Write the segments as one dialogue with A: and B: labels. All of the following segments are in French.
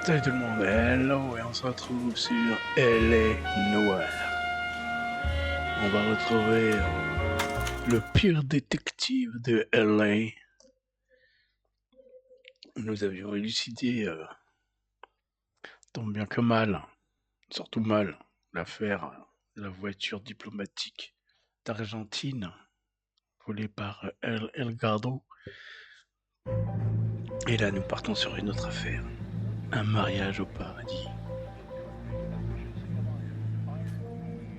A: Salut tout le monde, hello, et on se retrouve sur Noire. On va retrouver le pire détective de LA. Nous avions élucidé, tant bien que mal, surtout mal, l'affaire de la voiture diplomatique d'Argentine, volée par El Gardo. Et là, nous partons sur une autre affaire, un mariage au paradis.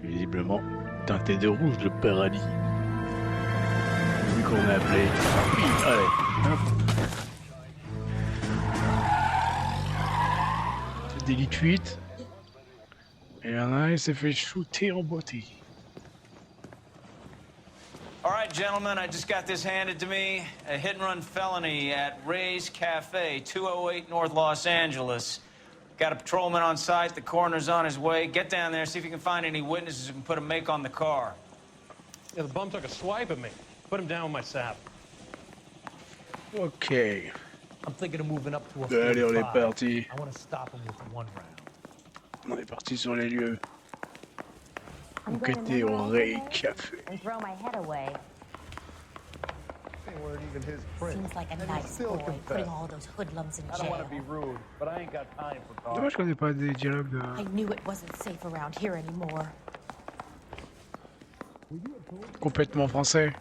A: Visiblement teinté de rouge, le paradis. Vu qu'on a appelé. Oui, allez, hop. C'est délit, fuite. Et il y en a un, il s'est fait shooter en beauté.
B: All right, gentlemen, I just got this handed to me. A hit-and-run felony at Rouge Cafe, 208 North Los Angeles. Got a patrolman on site. The coroner's on his way. Get down there, see if you can find any witnesses who can put a make on the car.
C: Yeah, the bum took a swipe at me. Put him down with my sap.
A: Ok.
D: I'm thinking of moving up to a
A: Allez, on est
D: 45.
A: parti.
D: I want to stop him with one round.
A: On est parti sur les lieux. Enquêter au Rouge Café.
E: And throw my head away.
F: They weren't even his print.
E: Seems like a
F: And he
E: nice
F: still
E: boy,
F: confessed.
E: putting all those hoodlums in
F: I don't want to
E: jail.
F: be rude, but I ain't got time for talk.
A: Dommage qu'on n'ait pas des dialogues de...
E: I knew it wasn't safe around here anymore.
A: complètement français.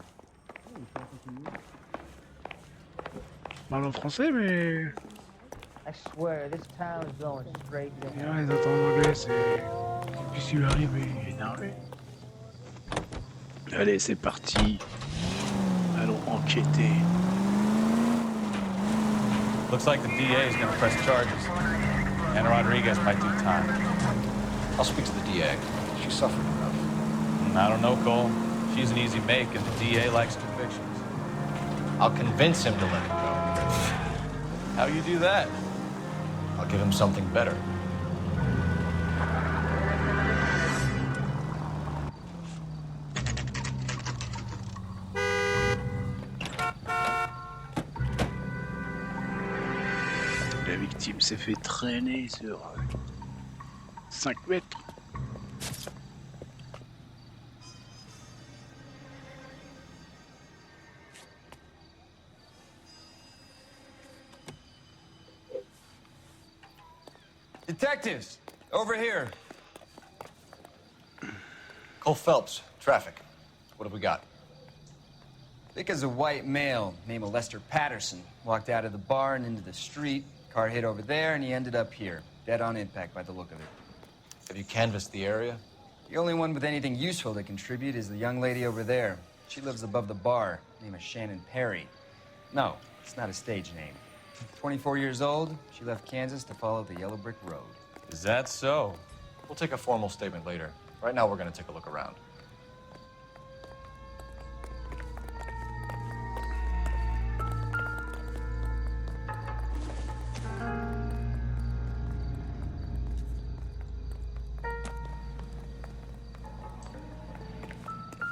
A: Parle en français, mais...
G: I swear, this town is going straight to
A: Et
G: hell.
A: là, les entendre en anglais, c'est... Qu'est-ce qui lui arrive? Il est énervé. Allez, c'est parti. Allons enquêter.
B: Looks like the DA is going to press charges. And Rodriguez might do time.
H: I'll speak to the DA. She suffered enough.
B: I don't know, Cole. She's an easy make, and the DA likes convictions.
H: I'll convince him to let it go.
B: How you do that?
H: I'll give him something better.
A: La victime s'est fait traîner sur 5 mètres.
B: Detectives, over here.
H: Cole Phelps, traffic. What have we got?
I: Because a white male named Lester Patterson walked out of the bar and into the street. Car hit over there, and he ended up here, dead on impact by the look of it.
H: Have you canvassed the area?
I: The only one with anything useful to contribute is the young lady over there. She lives above the bar, name is Shannon Perry. No, it's not a stage name. 24 years old, she left Kansas to follow the yellow brick road.
B: Is that so?
H: We'll take a formal statement later. Right now, we're going to take a look around.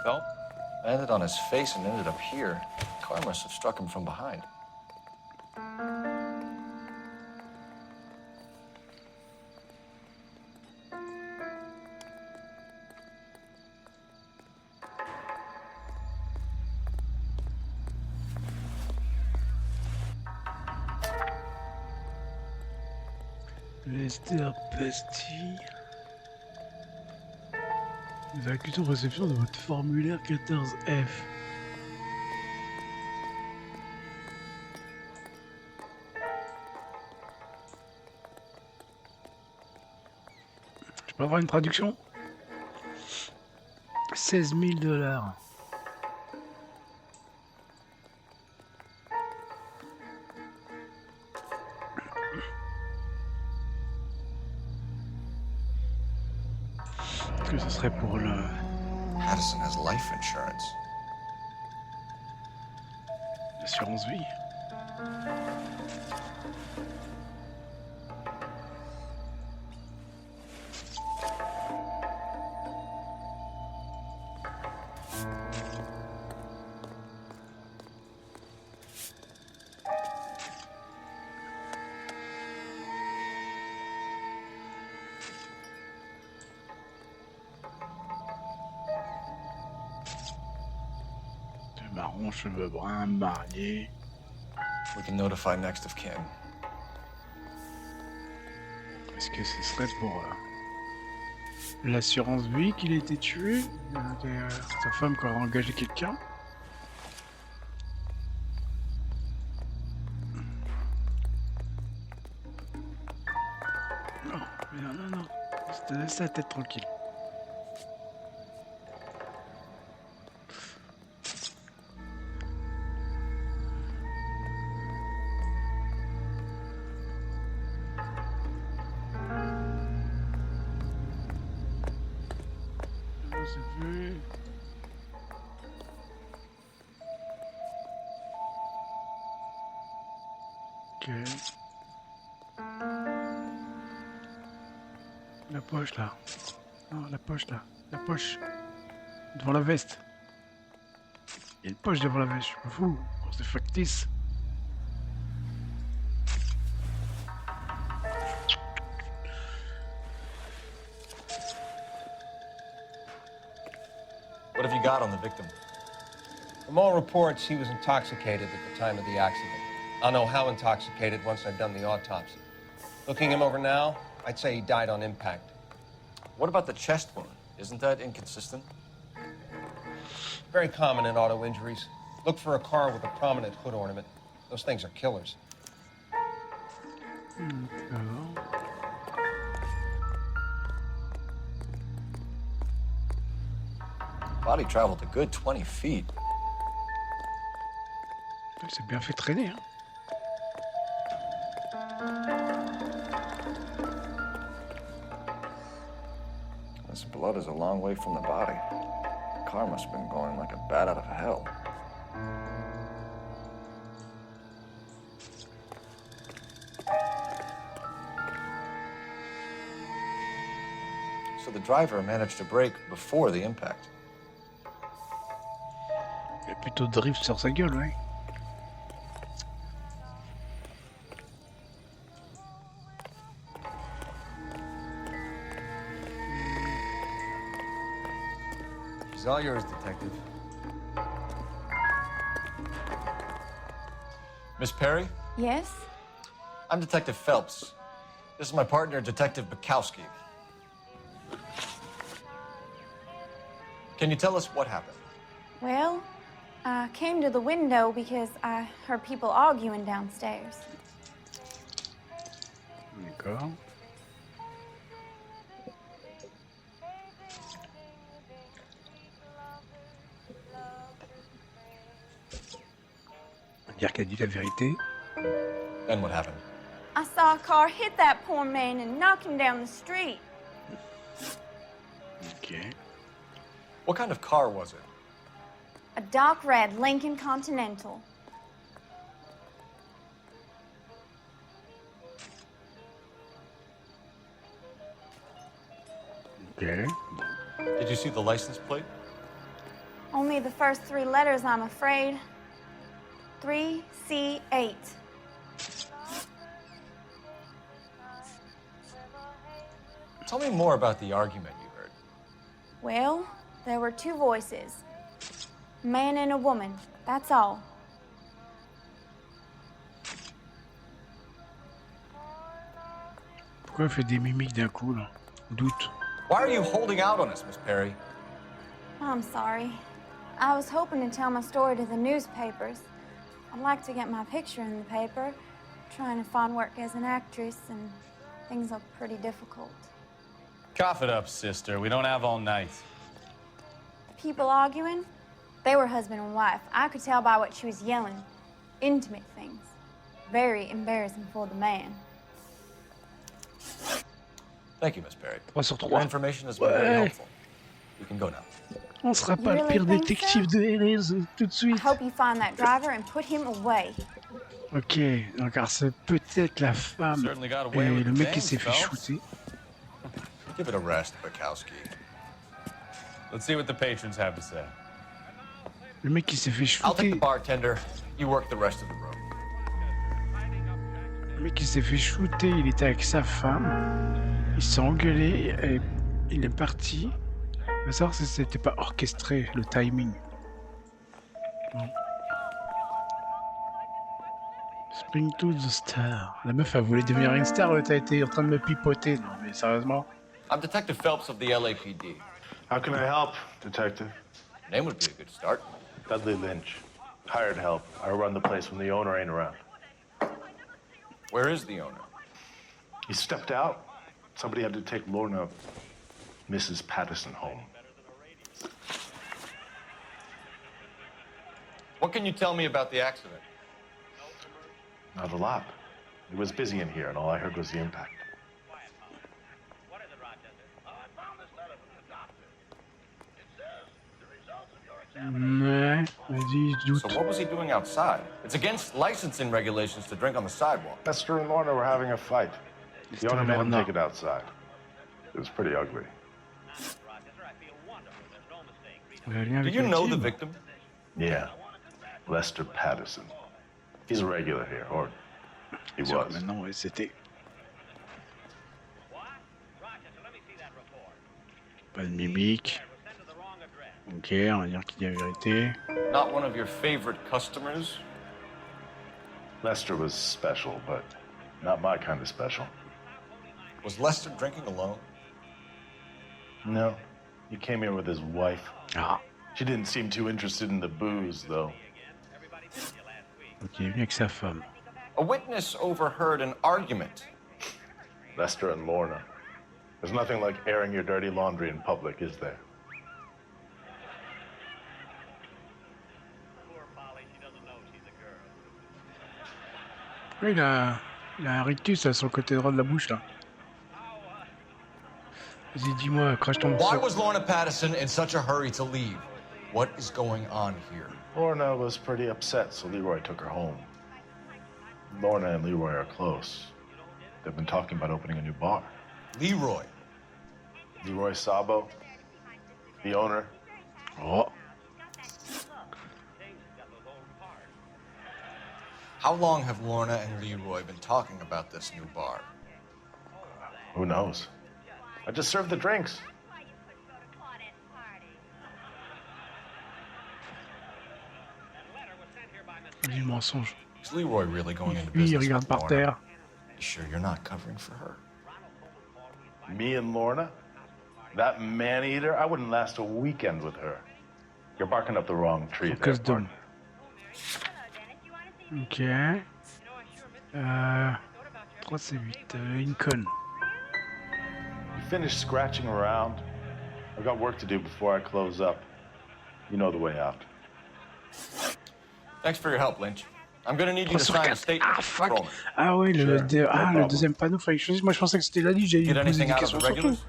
B: Phelps?
H: Landed on his face and ended up here. Car must have struck him from behind.
A: Lester Pasti. Nous accusons réception de votre formulaire 14F. Je peux avoir une traduction? 16 000 $. Est-ce que ce serait pour le...
H: Patterson has life insurance.
A: l'assurance vie? marron, cheveux bruns, marié.
H: We can notify next of kin.
A: Est-ce que ce serait pour l'assurance vie qu'il a été tué? Sa femme qui aurait engagé quelqu'un? Non, mais non. Laisse la tête tranquille. Ok. La poche là. Non, la poche là. La poche. Devant la veste. Il y a une poche devant la veste, je me fous. C'est factice.
H: What have you got on the victim?
J: From all reports, he was intoxicated at the time of the accident. I'll know how intoxicated once I've done the autopsy. Looking him over now, I'd say he died on impact.
H: What about the chest wound? Isn't that inconsistent?
J: Very common in auto injuries. Look for a car with a prominent hood ornament. Those things are killers.
H: Body traveled a good 20 feet.
A: C'est bien fait traîner, hein.
H: This blood is a long way from the body. The car must have been going like a bat out of hell. So the driver managed to brake before the impact.
A: Il a plutôt drift sur sa gueule, ouais.
I: She's all yours, Detective.
H: Miss Perry?
K: Yes?
H: I'm Detective Phelps. This is my partner, Detective Bukowski. Can you tell us what happened?
K: Well, I came to the window because I heard people arguing downstairs.
A: D'accord. On va dire qu'elle dit la vérité.
H: Then what happened?
K: I saw a car hit that poor man and knock him down the street.
A: Ok.
H: What kind of car was it?
K: A dark red Lincoln Continental.
A: Ok.
H: Did you see the license plate?
K: Only the first three letters, I'm afraid. 3C8.
H: Tell me more about the argument you heard.
K: Well, there were two voices. A man and a woman, that's all.
A: Pourquoi elle fait des mimiques d'un coup, là? Doute.
H: Why are you holding out on us, Miss Perry?
K: I'm sorry. I was hoping to tell my story to the newspapers. I'd like to get my picture in the paper. Trying to find work as an actress, and things look pretty difficult.
B: Cough it up, sister. We don't have all night.
K: People arguing? They were husband and wife. I could tell by what she was yelling. Intimate things. Very embarrassing for the man.
H: Thank you, Miss Perry.
A: 3 sur
H: Your
A: 3.
H: information has been very
A: Ouais.
H: helpful. You can go now.
A: On sera pas le
K: really
A: pire
K: think
A: détective
K: so?
A: de RS tout de
K: I
A: suite.
K: hope you find that driver and put him away.
A: Ok, donc alors c'est peut-être la femme
B: Certainly got
A: et
B: away with
A: le
B: the
A: mec qui
B: bangs,
A: s'est fait
B: Phelps.
A: shooter.
H: Give it a rest, Bukowski.
B: Let's see what the patrons have to say.
A: Le mec qui s'est fait
H: I'll take the
A: shooter.
H: bartender. You work the rest of the room.
A: Le mec qui s'est fait shooter, il était avec sa femme. Ils se sont engueulés et il est parti. Je veux savoir si c'était pas orchestré, le timing. Spring to the star. La meuf, elle voulait devenir une star, t'as été en train de me pipoter. Non, mais sérieusement.
J: I'm Detective Phelps of the LAPD.
L: How can I help, Detective?
J: Name would be a good start.
L: Dudley Lynch. Hired help. I run the place when the owner ain't around.
J: Where is the owner?
L: He stepped out. Somebody had to take Lorna, Mrs. Patterson, home.
J: What can you tell me about the accident?
L: Not a lot. It was busy in here, and all I heard was the impact.
A: Ouais, vas-y, je doute.
J: So what was he doing outside? It's against licensing regulations to drink on the sidewalk.
L: Lester and Lorna were having a fight. The owner made him take it outside. It was pretty ugly.
J: Do you know the victim?
L: Yeah. Lester Patterson. He's a regular here, or he was.
A: Maintenant, ouais, c'était. Pas de mimique. Ok, on va dire qu'il dit la vérité.
J: Not one of your favorite customers?
L: Lester was special, but not my kind of special.
J: Was Lester drinking alone?
L: No. He came here with his wife.
A: Ah.
L: She didn't seem too interested in the booze, though.
A: Ok, il est venu avec sa femme.
J: A witness overheard an argument.
L: Lester and Lorna. There's nothing like airing your dirty laundry in public, is there?
A: Oui, il a un rictus là, sur le côté droit de la bouche là. Vas-y, dis-moi, crache ton
J: Why
A: morceau.
J: was Lorna Patterson in such a hurry to leave? What is going on here?
L: Lorna was pretty upset, so Leroy took her home. Lorna and Leroy are close. They've been talking about opening a new bar.
J: Leroy?
L: Leroy Sabo, the owner.
A: Oh.
J: How long have Lorna and Leroy been talking about this new bar?
L: Who knows? I just served the drinks.
A: Vas-y, mensonge.
J: Is Leroy really going into
A: Lui, il
J: business
A: regarde
J: with
A: par
J: Lorna?
A: terre.
J: You sure you're not covering for her?
L: Me and Lorna? That man-eater? I wouldn't last a weekend with her. You're barking up the wrong tree there,
A: Focus d'homme.
L: partner.
A: Ok. 3 C8. Une conne.
L: You finished scratching around? I've got work to do before I close up. You know the way out.
J: Thanks for your help, Lynch. I'm gonna need you to sign a statement.
A: Ah, fuck.
J: Patrolman.
A: Ah ouais,
L: Sure,
A: le
L: problem.
A: deuxième panneau, fallait que je choisisse. Moi, je pensais que c'était la liste, j'allais lui
J: Get
A: poser
J: anything
A: des
J: out of
A: questions
J: the
A: sur tout.
J: regulars?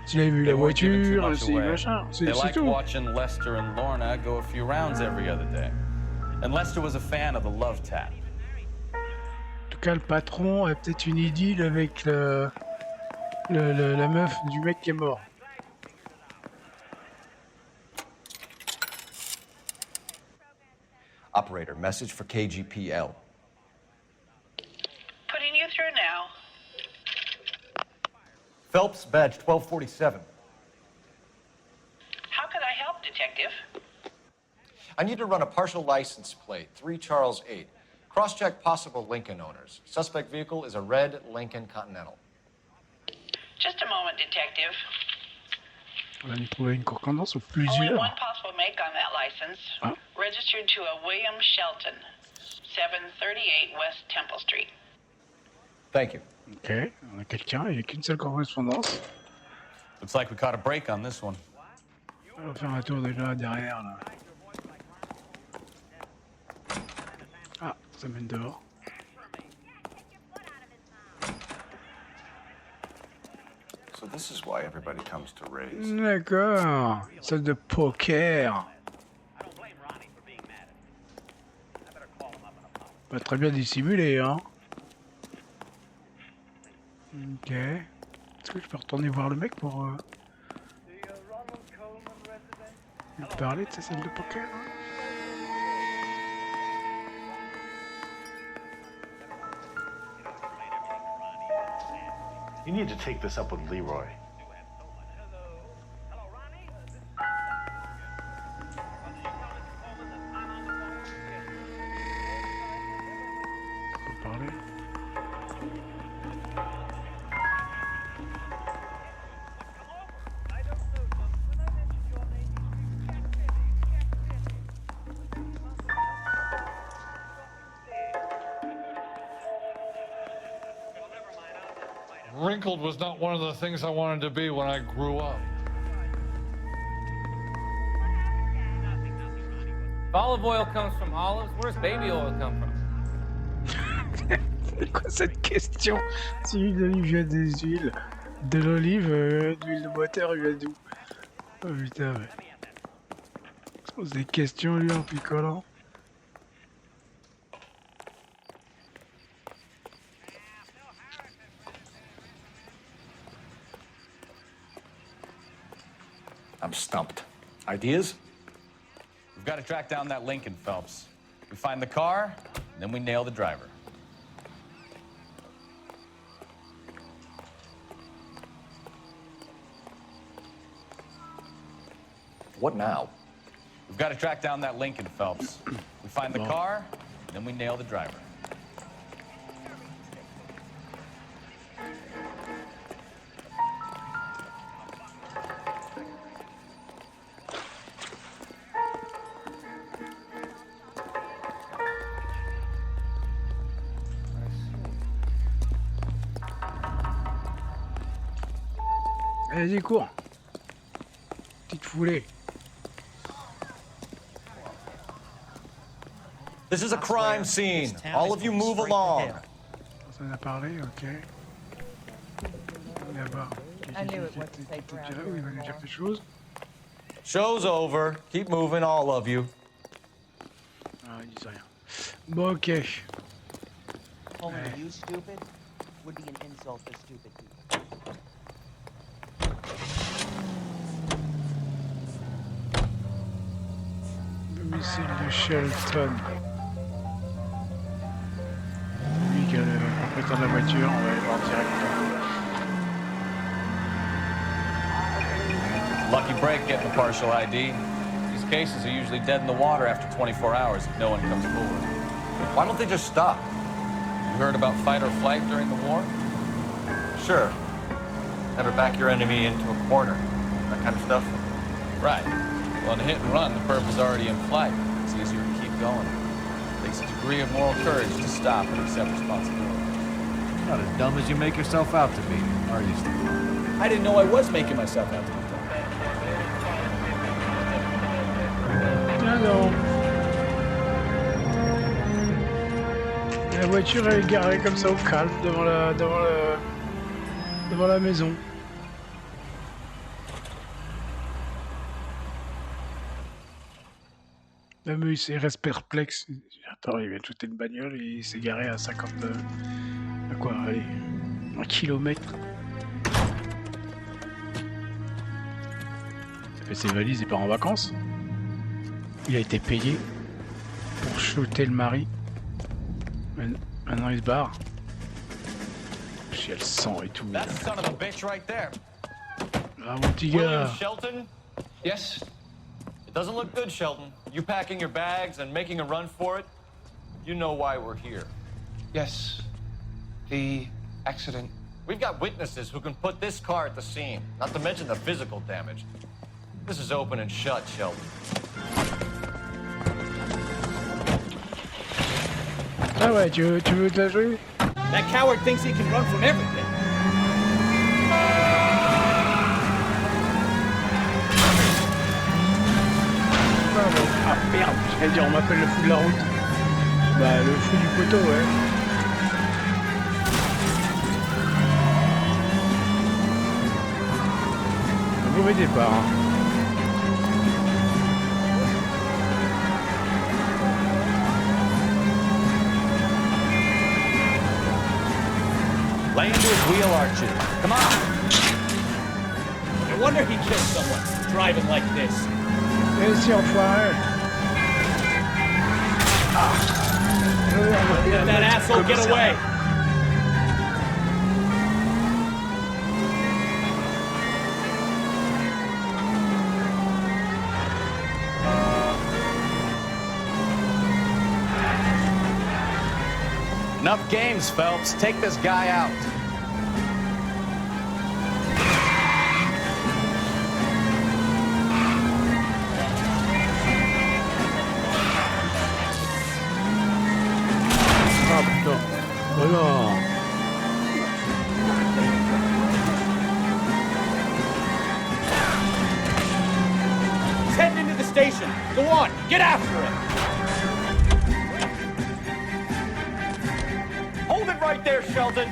A: S'il avait vu la
B: They weren't giving too
A: voiture,
B: much
A: si
B: away.
A: machin,
B: They
A: c'est
B: liked
A: tout.
B: watching Lester and Lorna go a few rounds every other day. And Lester was a fan of the love tap.
A: En tout cas, le patron a peut-être une idylle avec la meuf du mec qui est mort.
H: Operator, message for KGPL.
M: Putting you through now.
J: Phelps, badge 1247.
M: How could I help, Detective?
J: I need to run a partial license plate, 3 Charles 8. Cross-check possible Lincoln owners. Suspect vehicle is a red Lincoln Continental.
M: Just a moment, Detective.
A: On va lui trouver une correspondance ou
M: Only
A: plusieurs.
M: one possible make on that license.
A: Ah.
M: Registered to a William Shelton, 738 West Temple Street.
J: Thank you.
A: Ok, on a quelqu'un, il n'y a qu'une seule correspondance.
B: Looks like we caught a break on this one.
A: On va faire un tour déjà derrière là. Ah, ça mène dehors.
H: So this is why everybody comes to Ray's.
A: D'accord, salle de poker. Pas très bien dissimulé, hein. Ok. Est-ce que je peux retourner voir le mec pour lui parler de sa salle de poker, hein?
L: You need to take this up with Leroy.
C: Wrinkled was not one of the things I wanted to be when I grew up.
N: If olive oil comes from olives, where does baby oil come from?
A: C'est quoi cette question? Si l'huile d'olive vient des huiles, de l'olive, d'huile de moteur vient d'où? Oh putain, mais... Il se pose des questions lui en picolant.
H: I'm stumped. Ideas?
B: We've got to track down that Lincoln, Phelps. We find the car, then we nail the driver.
H: What now?
B: We've got to track down that Lincoln, Phelps. We find the car, then we nail the driver.
A: Allez-y, cours. Petite foulée.
J: This is a crime scene. All of you move along.
A: Ça en a parlé, ok. Là-bas.
G: I knew it wasn't safe around
A: Il
G: here
A: va nous dire
G: anymore.
A: quelque chose.
J: Show's over. Keep moving, all of you.
A: Ah, ils disent rien. Bon, ok.
G: Calling you stupid would be an insult to stupid people.
A: Domicile de Shelton. Lui qui est le propriétaire de la voiture, on va aller voir directement.
B: Lucky break getting a partial ID. These cases are usually dead in the water after 24 hours if no one comes forward.
J: Why don't they just stop?
B: You heard about fight or flight during the war?
J: Sure. Never back your enemy into a corner. That kind of stuff.
B: Right. Well, in a hit and run, the perp is already in flight. It's easier to keep going. It takes a degree of moral courage to stop and accept responsibility.
F: Not as dumb as you make yourself out to be, are you, Steve?
B: I didn't know I was making myself out to be dumb.
A: Ah non. La voiture elle est garée comme ça au calme devant la maison. Le monsieur reste perplexe. Attends, il vient de jeter une bagnole et il s'est garé à 50... à quoi, allez, 1 kilomètre. Il a fait ses valises, il part en vacances. Il a été payé pour shooter le mari. Maintenant il se barre. J'ai le sang et tout.
B: That's the son of a bitch right there.
A: Ah mon petit gars.
J: William Shelton? Yes? It doesn't look good, Shelton. You packing your bags and making a run for it? You know why we're here.
O: Yes. The accident.
J: We've got witnesses who can put this car at the scene, not to mention the physical damage. This is open and shut, Shelton.
A: Ah ouais, tu veux te la jouer?
N: That coward thinks he can run from everything.
A: Ah merde, j'allais dire on m'appelle le fou de la route. Bah le fou du poteau, ouais. Un mauvais départ. Hein.
N: Lay into his wheel arches. Come on. No wonder he killed someone driving like this.
A: Et si enfoiré. Ah.
N: Let that asshole get away.
B: Enough games, Phelps. Take this guy out.
A: Ah putain. Oh non.
N: on, get after him! Hold it right there, Shelton!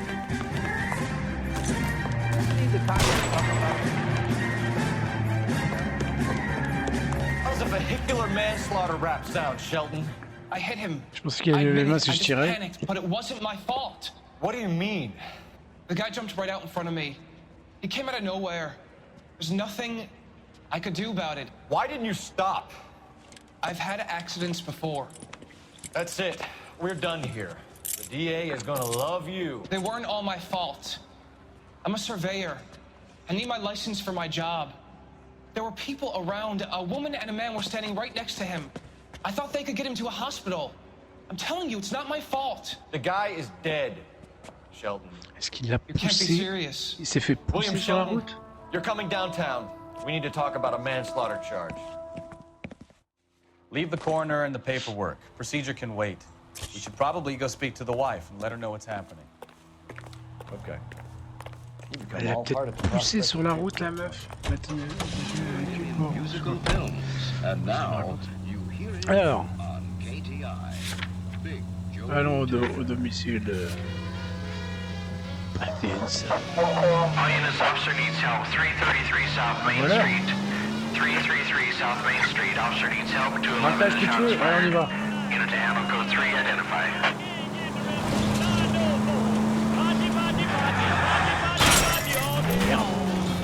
N: How's a vehicular manslaughter rap sound, Shelton?
O: I hit him.
A: Je pensais qu'il allait les mains si je tirais.
O: Panicked, but it wasn't my fault.
N: What do you mean?
O: The guy jumped right out in front of me. He came out of nowhere. There's nothing I could do about it.
N: Why didn't you stop?
O: I've had accidents before.
N: That's it. We're done here. The DA is gonna love you.
O: They weren't all my fault. I'm a surveyor. I need my license for my job. There were people around. A woman and a man were standing right next to him. I thought they could get him to a hospital. I'm telling you, it's not my fault.
N: The guy is dead, Shelton.
A: Est-ce qu'il l'a
O: You can't be
A: poussé?
O: serious.
A: Il s'est fait
N: William
A: pousser sur la
N: Shelton,
A: route?
N: you're coming downtown. We need to talk about a manslaughter charge.
F: Leave the coroner and the paperwork. Procedure can wait. You should probably go speak to the wife and let her know what's happening.
N: Okay.
A: Elle a peut-être poussé sur la route, la meuf. Alors, allons au domicile de Paradis.
P: Lioness officer needs help. 333 South Main
A: Voilà.
P: Street. 333 South Main Street. Officer needs help to
A: Ratage que tu veux, allez, on y va.
P: Unit to handle code 3, identify.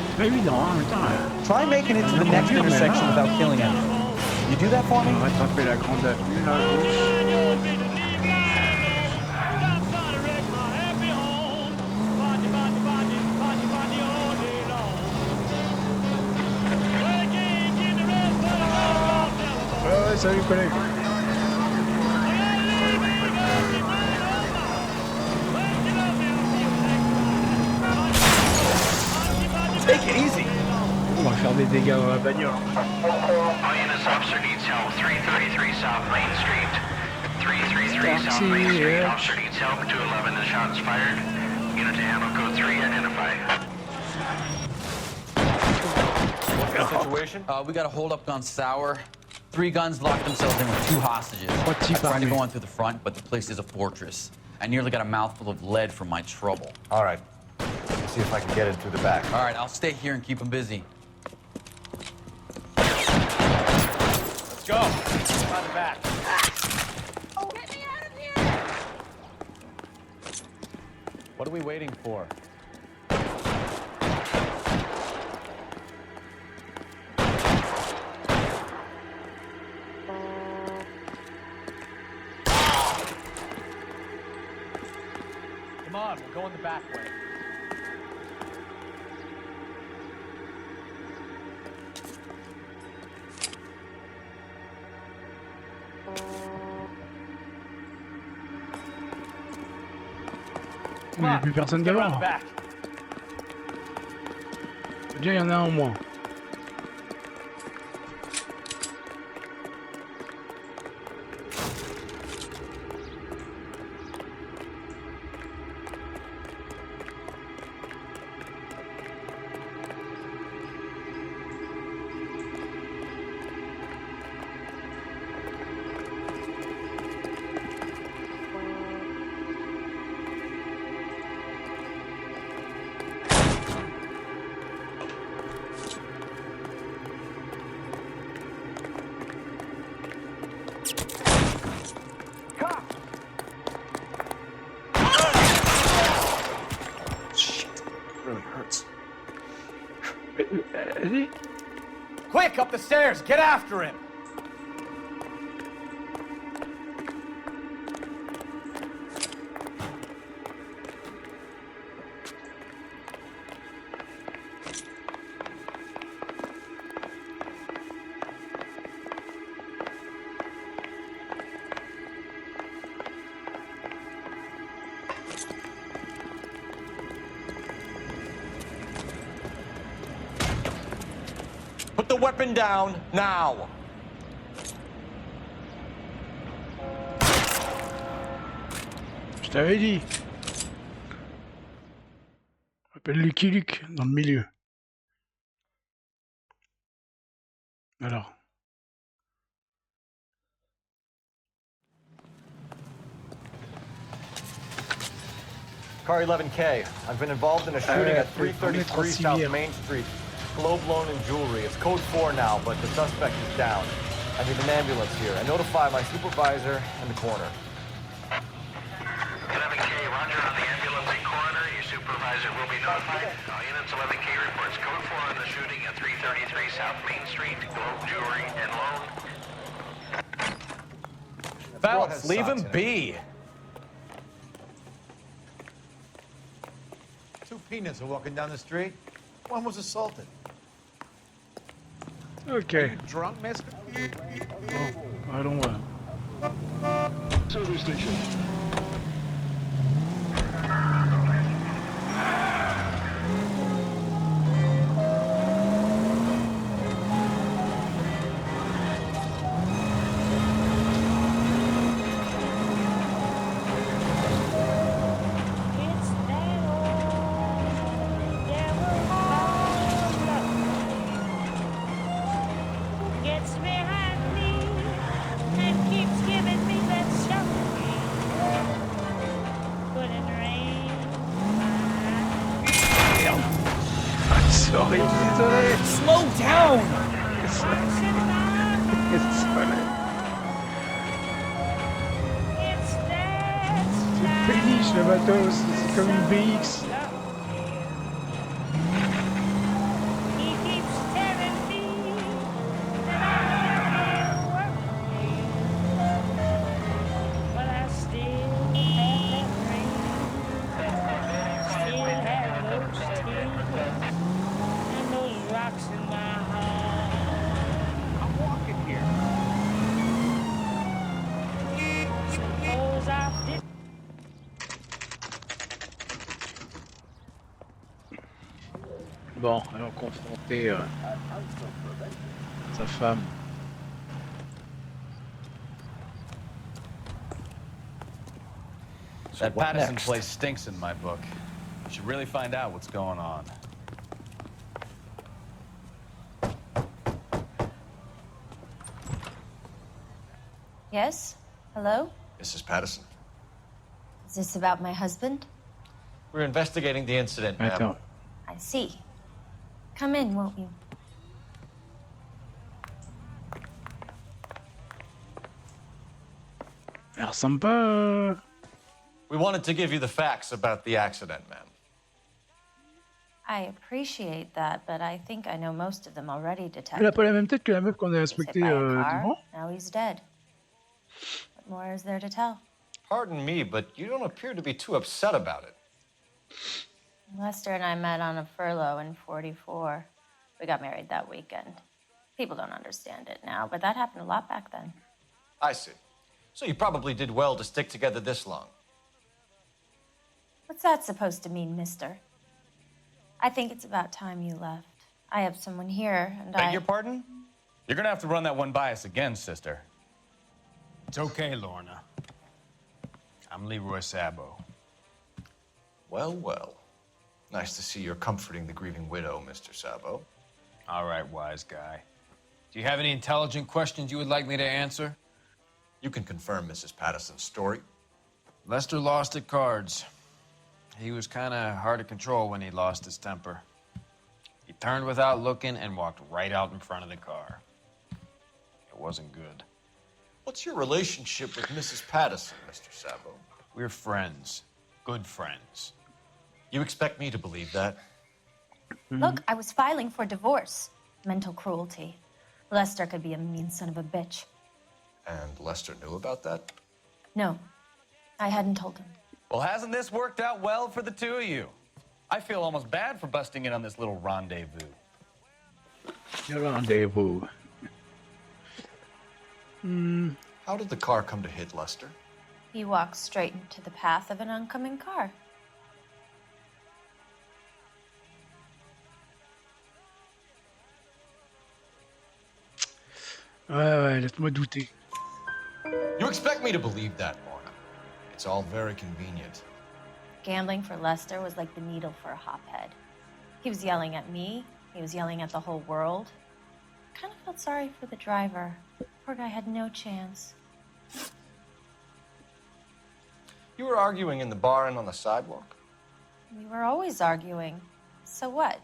A: C'est pas évident, hein, en même temps.
N: Try making it to the next intersection without killing anyone. You do that for me?
A: On va rattraper la grande avenue, là, à gauche. Ouais, salut collègue.
N: Take it easy.
A: On va faire des dégâts dans la bagnole.
P: Lioness officer needs help. 333 South Main Street. 333 South Main Street. Officer needs help to 11. The shots fired. Unit to handle code 3, identify.
N: What's the situation?
Q: We got a holdup gone sour. 3 guns locked themselves in with 2 hostages. I tried to go on through the front, but the place is a fortress. I nearly got a mouthful of lead from my trouble.
H: All right. Let's see if I can get in through the back.
Q: All right, I'll stay here and keep them busy.
N: Let's go. On the back.
K: Get me out of here!
F: What are we waiting for?
N: Come on, we'll go in the back way.
A: Il n'y a plus personne devant. Déjà, il y en a un en moins.
N: Quick, up the stairs. Get after him. Put the weapon down, now!
A: Je t'avais dit. On appelle Lucky Luke dans le milieu. Alors.
H: Car 11K. I've been involved in a shooting at 333 South Main Street. Globe loan and jewelry. It's code 4 now, but the suspect is down. I need an ambulance here. I notify my supervisor and the coroner.
P: 11K, roger on the ambulance and coroner. Your supervisor will be notified. Units 11K reports code 4 on the shooting at 333 South Main Street. Globe jewelry and loan.
F: Phelps, leave him be.
R: Two peanuts are walking down the street. One was assaulted.
A: Okay.
R: Are you drunk, mister?
A: I don't know.
R: Service station.
A: Sorry, désolé.
N: Slow down.
A: Désolé. C'est péniche le bateau, c'est comme une BX. Bon, alors confronter sa femme.
F: That Paddison place stinks in my book. You should really find out what's going on.
E: Yes? Hello?
H: Mrs. Paddison.
E: Is this about my husband?
H: We're investigating the incident, ma'am.
E: I see. Come in, won't you?
A: Elle ressemble pas.
H: We wanted to give you the facts about the accident, ma'am.
E: I appreciate that, but I think I know most of them already, Detective.
A: Elle a pas la même tête que la meuf qu'on a respectée
E: Car, now he's dead. What more is there to tell?
H: Pardon me, but you don't appear to be too upset about it.
E: Lester and I met on a furlough in '44. We got married that weekend. People don't understand it now, but that happened a lot back then.
H: I see. So you probably did well to stick together this long.
E: What's that supposed to mean, mister? I think it's about time you left. I have someone here, and
F: Beg your pardon? You're gonna have to run that one by us again, sister.
N: It's okay, Lorna. I'm Leroy Sabo.
H: Well, well. Nice to see you're comforting the grieving widow, Mr. Sabo.
N: All right, wise guy. Do you have any intelligent questions you would like me to answer?
H: You can confirm Mrs. Paddison's story.
N: Lester lost at cards. He was kind of hard to control when he lost his temper. He turned without looking and walked right out in front of the car. It wasn't good.
H: What's your relationship with Mrs. Paddison, Mr. Sabo?
N: We're friends. Good friends.
H: You expect me to believe that?
E: Look, I was filing for divorce. Mental cruelty. Lester could be a mean son of a bitch.
H: And Lester knew about that?
E: No, I hadn't told him.
F: Well, hasn't this worked out well for the two of you? I feel almost bad for busting in on this little rendezvous.
A: Rendezvous.
H: How did the car come to hit Lester?
E: He walked straight into the path of an oncoming car.
A: Ouais, laisse-moi douter.
H: You expect me to believe that, Lorna? It's all very convenient.
E: Gambling for Lester was like the needle for a hophead. He was yelling at me. He was yelling at the whole world. I kind of felt sorry for the driver. Poor guy had no chance.
H: You were arguing in the bar and on the sidewalk?
E: We were always arguing. So what?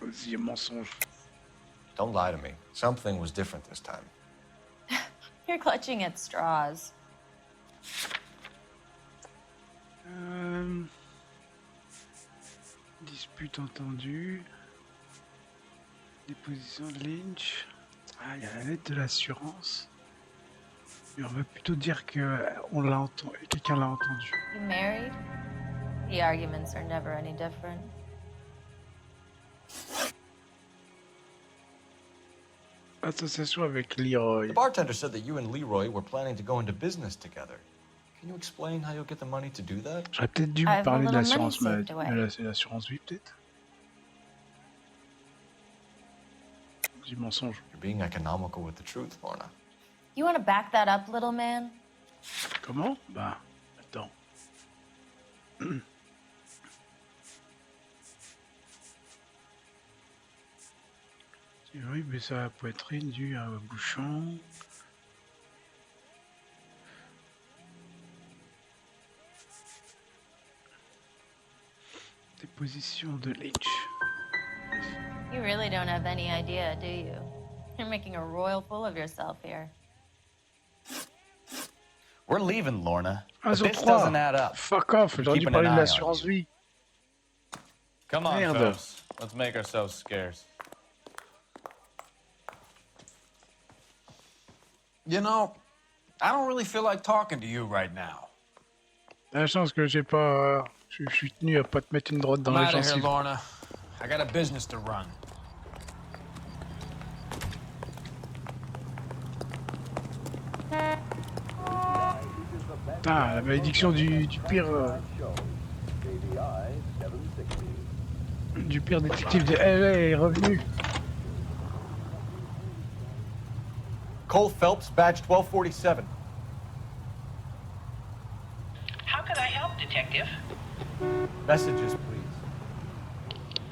A: Vas-y, mensonge.
J: Don't lie to me. Something was different this time.
E: You're clutching at straws.
A: Dispute entendue. Déposition de Lynch. Ah, il y a la lettre de l'assurance. Mais on va plutôt dire que on l'a entendu, quelqu'un l'a entendu.
E: You married? The arguments are never any different.
A: Association avec Leroy.
H: The bartender said that you and Leroy were planning to go into business together. Can you explain how you'll get the money to do that?
A: J'aurais peut-être dû parler de l'assurance maladie, de l'assurance vie peut-être. Du mensonge.
H: You're being economical with the truth, Lorna.
E: You want to back that up, little man?
A: Comment? Bah, attends. Oui, mais ça la poitrine due à un bouchon. Déposition de Lynch.
E: You really don't have any idea, do you? You're making a royal fool of yourself here.
F: We're leaving, Lorna.
A: Ah,
F: This doesn't add up.
A: Fuck off, j'aurais dû parler de l'assurance vie.
F: Come on,
A: Merde.
F: fellas. Let's make ourselves scarce.
N: You know, I don't really feel like talking to you right now.
A: La chance que j'ai pas... Je suis tenu à pas te mettre une droite dans
N: I'm
A: les
N: out of here,
A: gencives.
N: Lorna. I got a business to run.
A: Ah, la malédiction du pire... du pire détective de LA est revenu.
H: Cole Phelps, badge 1247.
M: How can I help, Detective?
H: Messages, please.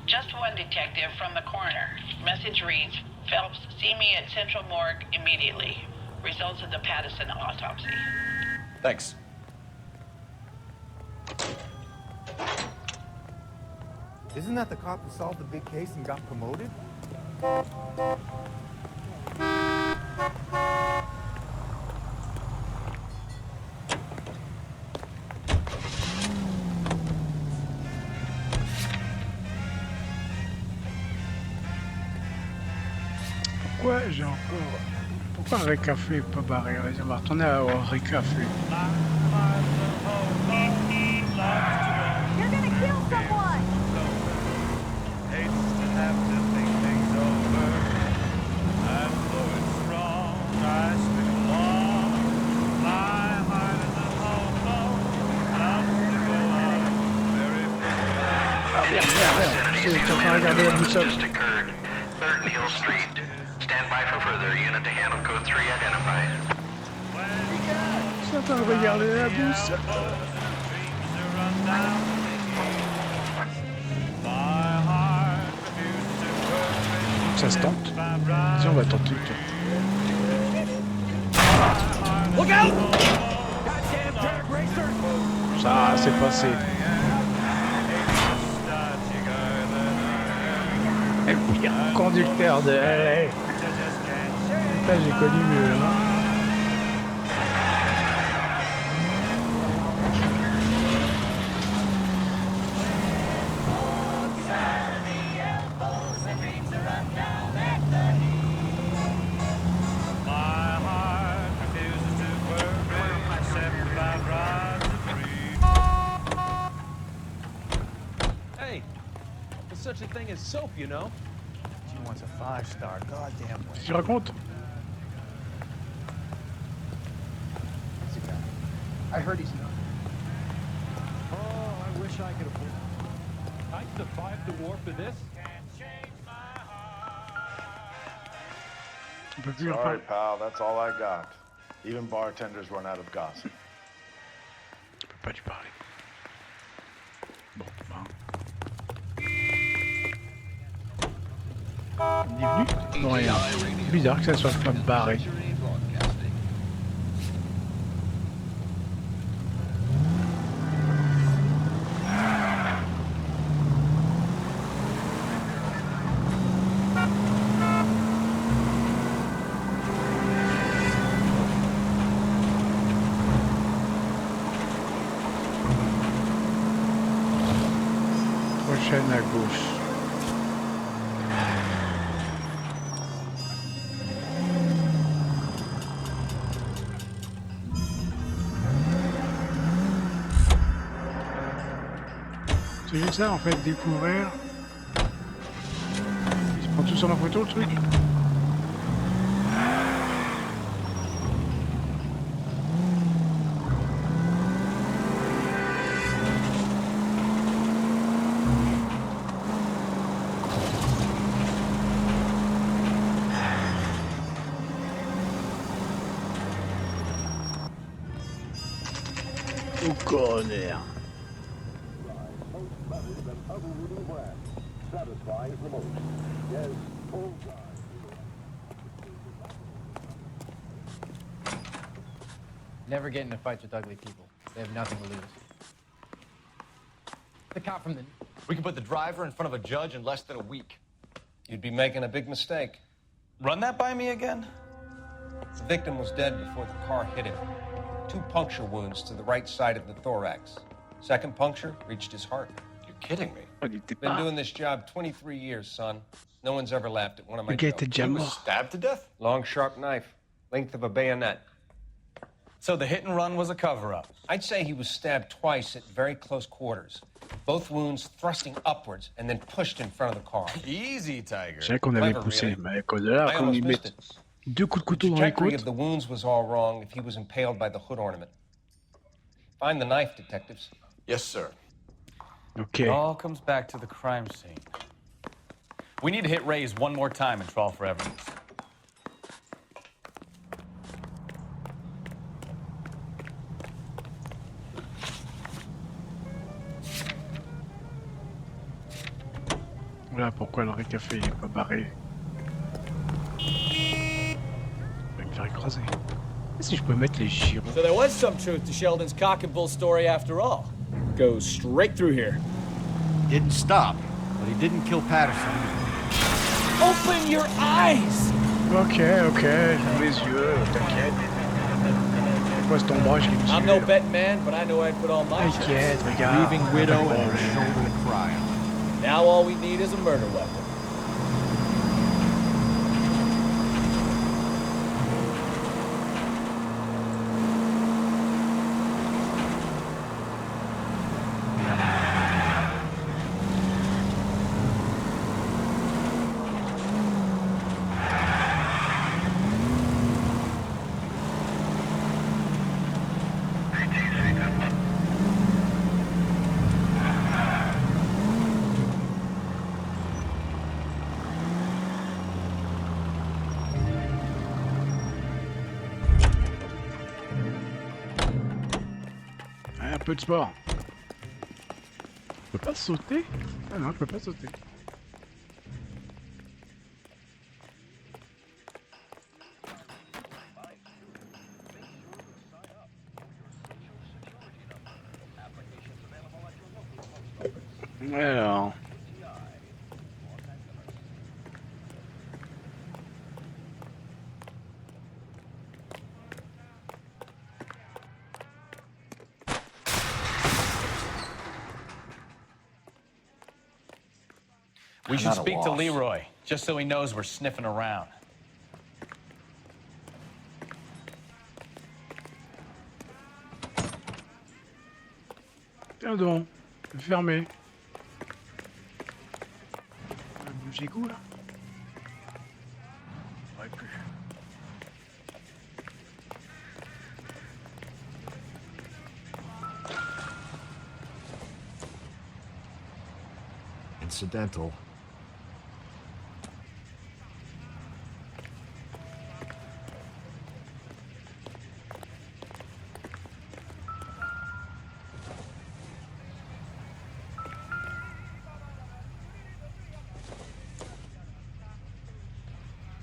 M: Just one detective from the coroner. Message reads, Phelps, see me at Central Morgue immediately. Results of the Paddison autopsy.
H: Thanks.
R: Isn't that the cop who solved the big case and got promoted?
A: Pourquoi j'ai encore... Pourquoi un récafé est pas barré? On va retourner à un récafé.
K: You're gonna kill someone!
P: Just occurred. 3rd Hill Street. Stand by for further. Unit to handle code 3 identified.
A: Je suis en train de regarder la bouche. Ça se tente. Si on va tenter.
P: Look out!
A: Ça, c'est passé. Et le pire conducteur de LA. Ça, j'ai connu mieux, hein.
C: Hey, there's such a thing as soap, you know?
R: She wants a 5-star, goddamn way.
A: Tu racontes?
R: What's he got? I heard he's not.
C: Oh, I wish I could afford. I survived the war for this.
A: On peut plus en
L: Sorry,
A: parler.
L: pal, that's all I got. Even bartenders run out of gossip.
A: On peut pas lui parler. Bon, ben. Bienvenue. Non, rien. Bizarre que ça soit pas barré. Chaîne à gauche. C'est juste ça en fait, découvrir. Il se prend tout sur la photo le truc. Oh connard.
S: Never get into fights with ugly people. They have nothing to lose. The cop from the...
H: We can put the driver in front of a judge in less than a week.
J: You'd be making a big mistake.
F: Run that by me again?
J: The victim was dead before the car hit him. 2 puncture wounds to the right side of the thorax. Second puncture reached his heart.
F: You're kidding me.
J: Been doing this job 23 years, son. No one's ever laughed at one of my jokes.
H: He was stabbed to death?
J: Long, sharp knife. Length of a bayonet.
F: So the hit and run was a cover-up?
J: I'd say he was stabbed twice at very close quarters. Both wounds thrusting upwards and then pushed in front of the car.
F: Easy, Tiger.
A: Je savais qu'on avait poussé, mais là, qu'on lui mette 2 coups de couteau dans les côtes.
J: The wounds was all wrong if he was impaled by the hood ornament. Find the knife, detectives.
F: Yes, sir.
A: Okay.
F: It all comes back to the crime scene. We need to hit Ray's one more time and trawl for evidence.
A: Voilà pourquoi le café est pas barré. Je vais me faire écraser. Si je peux mettre les gyros.
T: So there was some truth to Sheldon's cock and bull story after all. Goes straight through here.
R: Didn't stop, but he didn't kill Patterson.
T: Open your eyes!
A: Ok, ferme les yeux, t'inquiète. C'est quoi cet ombrage qui me suit?
T: I'm no betting man, but I know I'd put all my
A: T'inquiète, regarde.
R: Leaving widow and her shoulder to cry on.
T: Now all we need is a murder weapon.
A: Un peu de sport. Je peux pas sauter? Ah non, je peux pas sauter. Alors...
F: We should speak to Leroy, just so he knows we're sniffing around.
A: Tiens donc, fermé. J'ai goût là. Ouais, plus.
R: Incidental.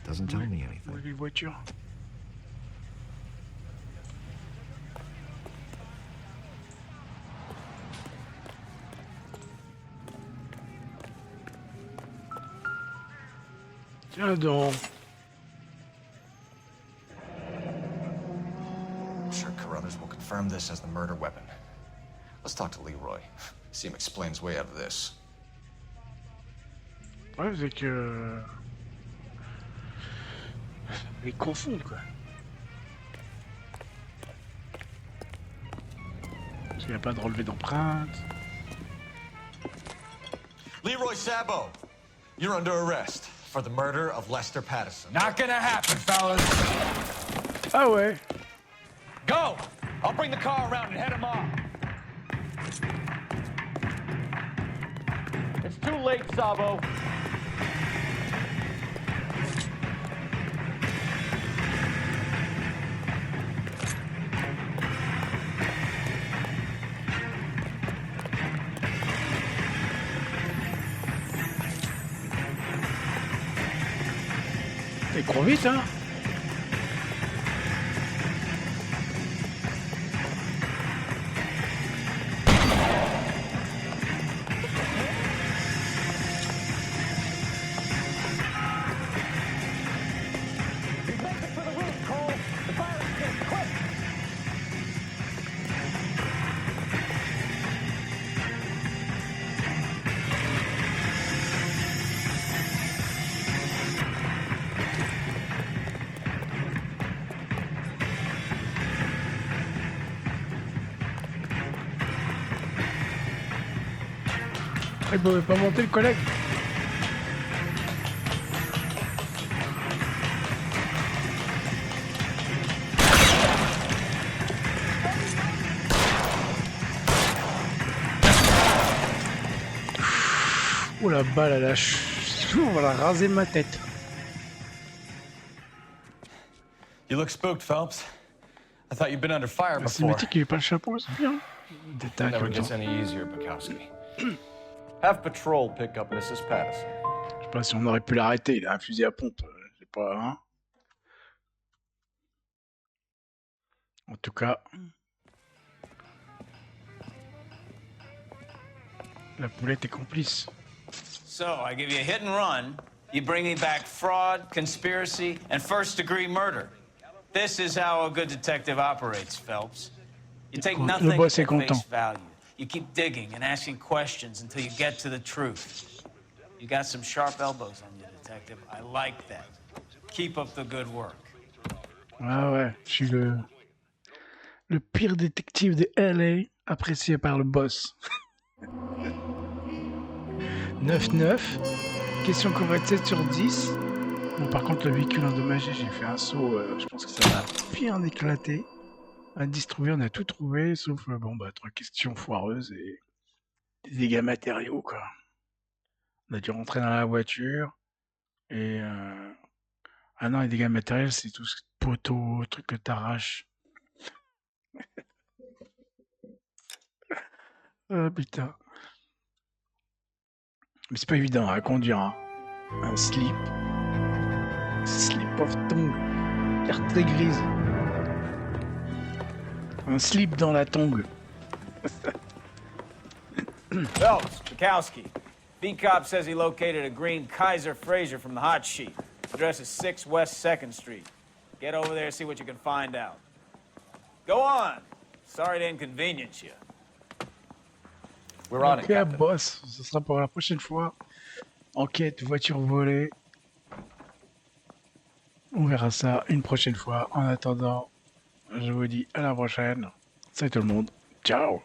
R: Doesn't tell me anything.
A: Où est la voiture? Tiens donc.
F: I'm sure Carruthers will confirm this as the murder weapon. Let's talk to Leroy. See him explain his way out of this.
A: Ouais, c'est que... Ils confondent, quoi. Parce qu'il n'y a pas de relevé d'empreinte.
H: Leroy Sabo, you're under arrest for the murder of Lester Patterson.
F: Not gonna happen, fellas.
A: Ah ouais.
F: Go! I'll bring the car around and head him off.
T: It's too late, Sabo.
A: Il court vite, hein. Il pouvait pas monter le collègue. Oh la balle à la on va la raser de ma tête.
F: You look spooked, Phelps. I thought you'd been under fire
A: C'est
F: before.
A: mythique, il est pas le chapeau, c'est bien. Détail.
J: Never gets any easier, Bukowski. Have patrol pick up Mrs. Patterson.
A: Je sais pas si on aurait pu l'arrêter, il a un fusil à pompe. Je sais pas, hein. En tout cas, la poulette est complice.
B: So, I give you a hit and run. You bring me back fraud, conspiracy, and first-degree murder. This is how a good detective operates, Phelps. You take nothing at face value. You keep digging and asking questions until you get to the truth. You got some sharp elbows on you, detective. I like that. Keep up the good work.
A: Ah ouais, je suis le pire détective de LA, apprécié par le boss. 9-9. Question correcte 7 sur 10. Bon, par contre, le véhicule endommagé, j'ai fait un saut. Je pense que ça va bien éclater. Indice trouvé, on a tout trouvé, sauf bon bah 3 questions foireuses et des dégâts matériaux, quoi. On a dû rentrer dans la voiture et ah non, les dégâts matériels, c'est tout ce poteau, truc que t'arraches. Ah putain. Mais c'est pas évident à conduire, hein. Un slip of tongue, carte très grise. Un slip dans la tongue.
B: Phelps, Bukowski. B-Cop says he located a green Kaiser Fraser from the hot sheet. Address is 6 West 2nd Street. Get over there and see what you can find out. Go on. Sorry to inconvenience you.
J: We're on it,
A: Ok,
J: Captain.
A: boss. Ce sera pour la prochaine fois. Enquête, voiture volée. On verra ça une prochaine fois. En attendant, je vous dis à la prochaine. Salut tout le monde. Ciao.